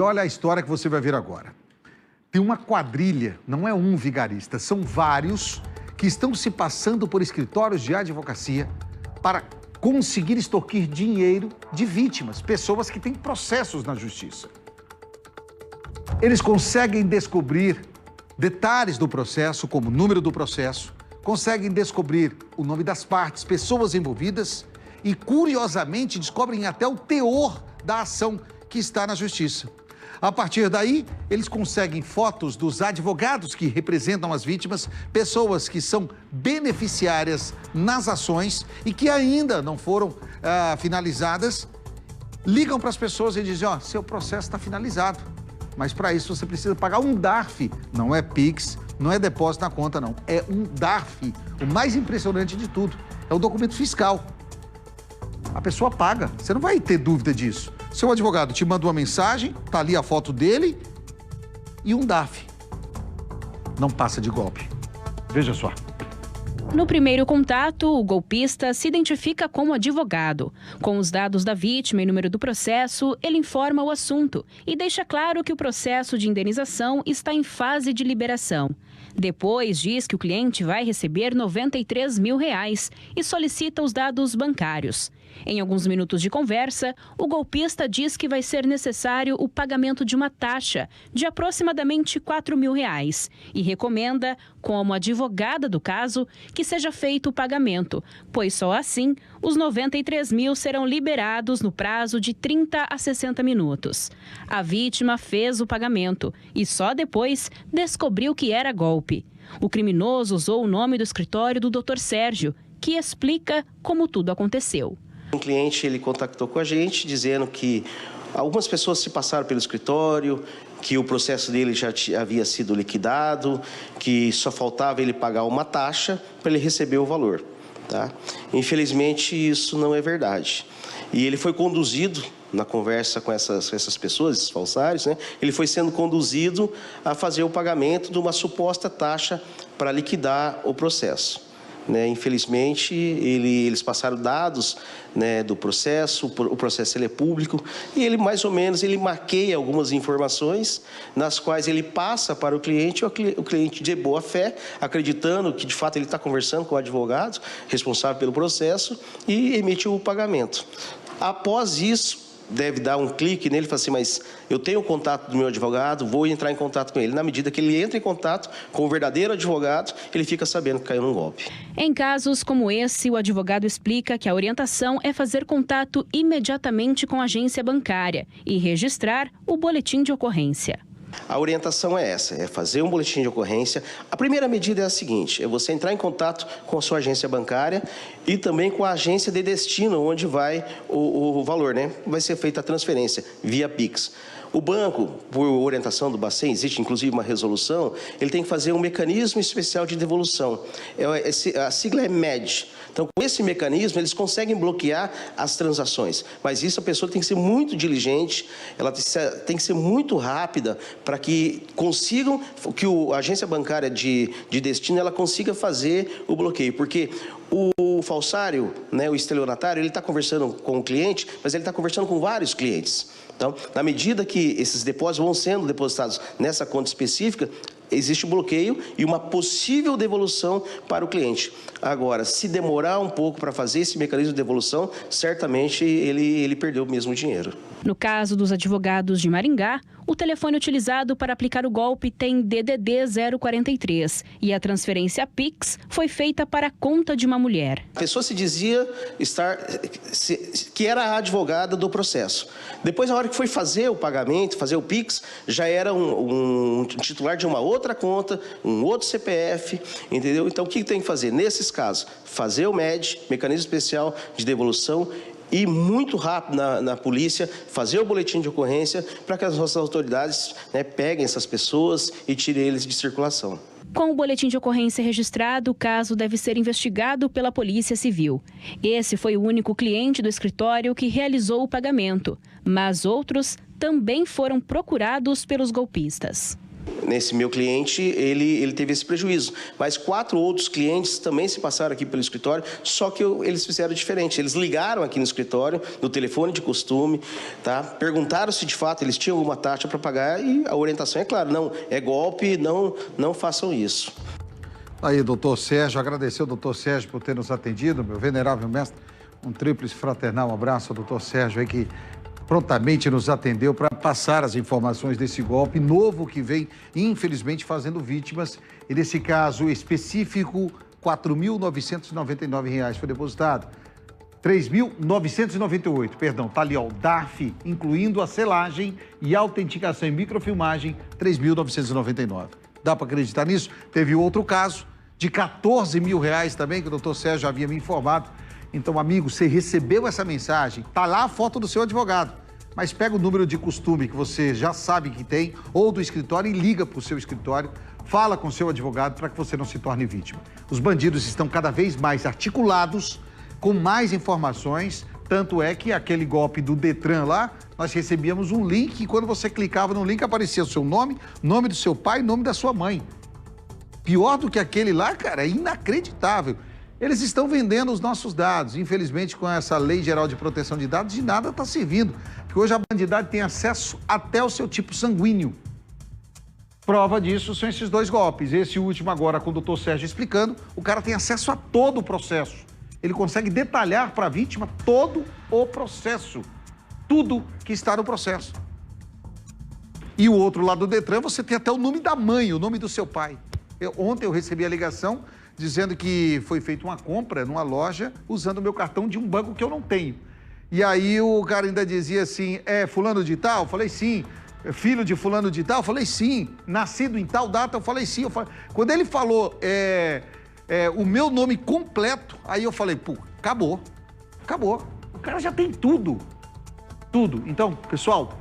Olha a história que você vai ver agora. Tem uma quadrilha, não é um vigarista, são vários que estão se passando por escritórios de advocacia para conseguir extorquir dinheiro de vítimas, pessoas que têm processos na justiça. Eles conseguem descobrir detalhes do processo, como o número do processo, conseguem descobrir o nome das partes, pessoas envolvidas e, curiosamente, descobrem até o teor da ação que está na justiça. A partir daí, eles conseguem fotos dos advogados que representam as vítimas, pessoas que são beneficiárias nas ações e que ainda não foram finalizadas, ligam para as pessoas e dizem, ó, seu processo está finalizado, mas para isso você precisa pagar um DARF, não é Pix, não é depósito na conta, não, é um DARF. O mais impressionante de tudo é o documento fiscal. A pessoa paga, você não vai ter dúvida disso. Seu advogado te manda uma mensagem, tá ali a foto dele e um DARF. Não passa de golpe. Veja só. No primeiro contato, o golpista se identifica como advogado. Com os dados da vítima e número do processo, ele informa o assunto e deixa claro que o processo de indenização está em fase de liberação. Depois, diz que o cliente vai receber R$93 mil e solicita os dados bancários. Em alguns minutos de conversa, o golpista diz que vai ser necessário o pagamento de uma taxa de aproximadamente R$4 mil e recomenda, como advogada do caso, que seja feito o pagamento, pois só assim os R$93 mil serão liberados no prazo de 30 a 60 minutos. A vítima fez o pagamento e só depois descobriu que era golpe. O criminoso usou o nome do escritório do Dr. Sérgio, que explica como tudo aconteceu. Um cliente ele contactou com a gente dizendo que algumas pessoas se passaram pelo escritório, que o processo dele já havia sido liquidado, que só faltava ele pagar uma taxa para ele receber o valor. Tá? Infelizmente, isso não é verdade. E ele foi conduzido, na conversa com essas pessoas, esses falsários, né? Ele foi sendo conduzido a fazer o pagamento de uma suposta taxa para liquidar o processo. Infelizmente, eles passaram dados, né, do processo, o processo ele é público, e ele mais ou menos maqueia algumas informações, nas quais ele passa para o cliente de boa fé, acreditando que de fato ele está conversando com o advogado responsável pelo processo e emite o pagamento. Após isso, deve dar um clique nele e falar assim, mas eu tenho o contato do meu advogado, vou entrar em contato com ele. Na medida que ele entra em contato com o verdadeiro advogado, ele fica sabendo que caiu num golpe. Em casos como esse, o advogado explica que a orientação é fazer contato imediatamente com a agência bancária e registrar o boletim de ocorrência. A orientação é essa, é fazer um boletim de ocorrência. A primeira medida é a seguinte, é você entrar em contato com a sua agência bancária e também com a agência de destino, onde vai o valor, né? Vai ser feita a transferência via Pix. O banco, por orientação do Bacen, existe inclusive uma resolução, ele tem que fazer um mecanismo especial de devolução. A sigla é MED. Então, com esse mecanismo, eles conseguem bloquear as transações. Mas isso a pessoa tem que ser muito diligente, ela tem que ser muito rápida para que consigam, que a agência bancária de destino, ela consiga fazer o bloqueio. Porque o falsário, né, o estelionatário, ele está conversando com o cliente, mas ele está conversando com vários clientes. Então, na medida que esses depósitos vão sendo depositados nessa conta específica, existe um bloqueio e uma possível devolução para o cliente. Agora, se demorar um pouco para fazer esse mecanismo de devolução, certamente ele perdeu mesmo o dinheiro. No caso dos advogados de Maringá, o telefone utilizado para aplicar o golpe tem DDD 043 e a transferência Pix foi feita para a conta de uma mulher. A pessoa se dizia que era a advogada do processo. Depois, na hora que foi fazer o pagamento, fazer o Pix, já era um titular de uma outra conta, um outro CPF, entendeu? Então, o que tem que fazer? Nesses casos, fazer o MED, mecanismo especial de devolução, e muito rápido na polícia, fazer o boletim de ocorrência para que as nossas autoridades, né, peguem essas pessoas e tirem eles de circulação. Com o boletim de ocorrência registrado, o caso deve ser investigado pela Polícia Civil. Esse foi o único cliente do escritório que realizou o pagamento, mas outros também foram procurados pelos golpistas. Nesse meu cliente, ele teve esse prejuízo. Mas 4 outros clientes também se passaram aqui pelo escritório, só que eles fizeram diferente. Eles ligaram aqui no escritório, no telefone de costume, tá? Perguntaram se de fato eles tinham alguma taxa para pagar e a orientação é clara, não, é golpe, não façam isso. Aí, doutor Sérgio, agradecer ao doutor Sérgio por ter nos atendido, meu venerável mestre, um tríplice fraternal abraço ao doutor Sérgio aí que prontamente nos atendeu para passar as informações desse golpe novo que vem, infelizmente, fazendo vítimas. E nesse caso específico, R$ 4.999 foi depositado. 3.998, perdão, tá ali, ó, o DARF, incluindo a selagem e autenticação em microfilmagem, 3.999. Dá para acreditar nisso? Teve outro caso de R$ 14.000 também, que o doutor Sérgio já havia me informado. Então, amigo, você recebeu essa mensagem, tá lá a foto do seu advogado, mas pega o número de costume que você já sabe que tem, ou do escritório, e liga para o seu escritório, fala com o seu advogado para que você não se torne vítima. Os bandidos estão cada vez mais articulados, com mais informações, tanto é que aquele golpe do Detran lá, nós recebíamos um link e quando você clicava no link aparecia o seu nome, nome do seu pai, nome da sua mãe. Pior do que aquele lá, cara, é inacreditável. Eles estão vendendo os nossos dados. Infelizmente, com essa Lei Geral de Proteção de Dados, de nada está servindo. Porque hoje a bandidagem tem acesso até ao seu tipo sanguíneo. Prova disso são esses 2 golpes. Esse último agora, com o doutor Sérgio explicando, o cara tem acesso a todo o processo. Ele consegue detalhar para a vítima todo o processo. Tudo que está no processo. E o outro lado do Detran, você tem até o nome da mãe, o nome do seu pai. Ontem eu recebi a ligação dizendo que foi feita uma compra numa loja usando o meu cartão de um banco que eu não tenho. E aí o cara ainda dizia assim, fulano de tal? Eu falei, sim. Filho de fulano de tal? Eu falei, sim. Nascido em tal data? Eu falei, sim. Quando ele falou o meu nome completo, aí eu falei, pô, acabou. O cara já tem tudo. Tudo. Então, pessoal,